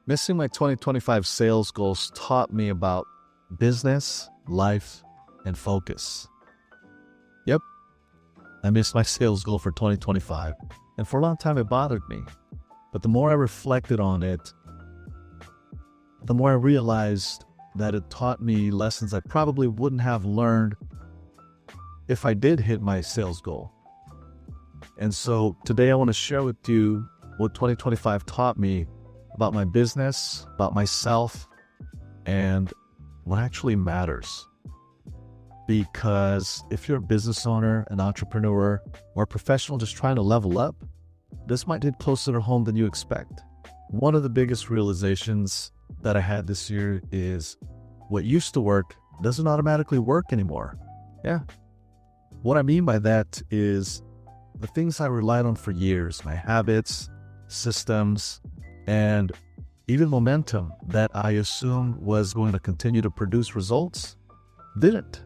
Missing my 2025 sales goals taught me about business, life, and focus. Yep, I missed my sales goal for 2025, and for a long time it bothered me. But the more I reflected on it, the more I realized that it taught me lessons I probably wouldn't have learned if I did hit my sales goal. And so today I want to share with you what 2025 taught me about my business, about myself, and what actually matters. Because if you're a business owner, an entrepreneur, or a professional just trying to level up, this might hit closer to home than you expect. One of the biggest realizations that I had this year is what used to work doesn't automatically work anymore. Yeah. What I mean by that is the things I relied on for years, my habits, systems, and even momentum that I assumed was going to continue to produce results, didn't.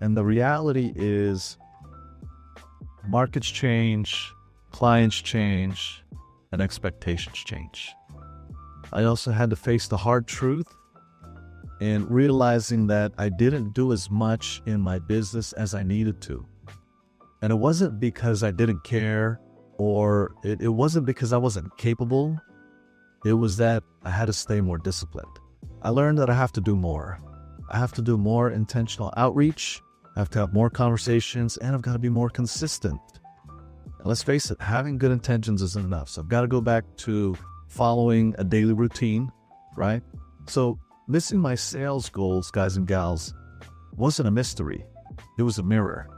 And the reality is markets change, clients change, and expectations change. I also had to face the hard truth in realizing that I didn't do as much in my business as I needed to. And it wasn't because I didn't care, or it wasn't because I wasn't capable. It was that I had to stay more disciplined. I learned that I have to do more. I have to do more intentional outreach. I have to have more conversations, and I've got to be more consistent. And let's face it, having good intentions isn't enough. So I've got to go back to following a daily routine, right? So missing my sales goals, guys and gals, wasn't a mystery. It was a mirror.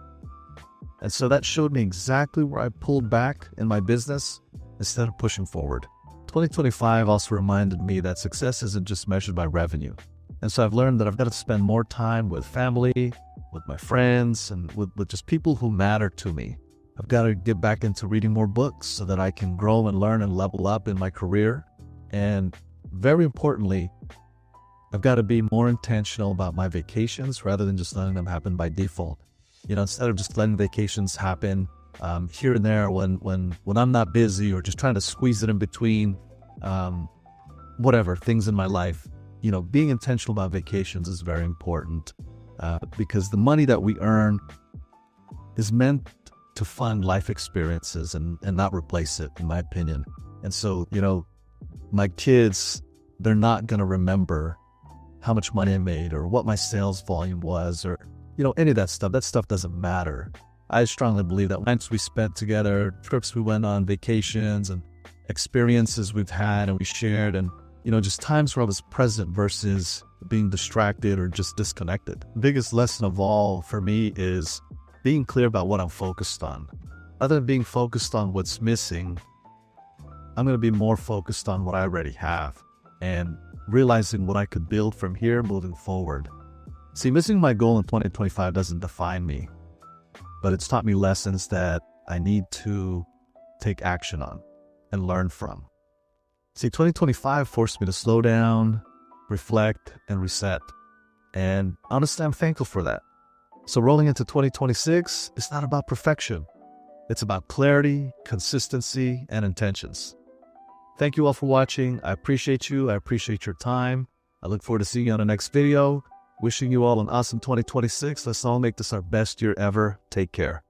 And so that showed me exactly where I pulled back in my business instead of pushing forward. 2025 also reminded me that success isn't just measured by revenue. And so I've learned that I've got to spend more time with family, with my friends, and with just people who matter to me. I've got to get back into reading more books so that I can grow and learn and level up in my career. And very importantly, I've got to be more intentional about my vacations rather than just letting them happen by default. Instead of just letting vacations happen here and there when I'm not busy, or just trying to squeeze it in between whatever things in my life. Being intentional about vacations is very important because the money that we earn is meant to fund life experiences and not replace it, in my opinion. And so, my kids, they're not going to remember how much money I made or what my sales volume was, or any of that stuff. That stuff doesn't matter. I strongly believe that nights we spent together, trips we went on, vacations, and experiences we've had and we shared, and just times where I was present versus being distracted or just disconnected. The biggest lesson of all for me is being clear about what I'm focused on. Other than being focused on what's missing, I'm going to be more focused on what I already have and realizing what I could build from here moving forward. See, missing my goal in 2025 doesn't define me, but it's taught me lessons that I need to take action on and learn from. See, 2025 forced me to slow down, reflect, and reset. And honestly, I'm thankful for that. So rolling into 2026, it's not about perfection. It's about clarity, consistency, and intentions. Thank you all for watching. I appreciate you. I appreciate your time. I look forward to seeing you on the next video. Wishing you all an awesome 2026. Let's all make this our best year ever. Take care.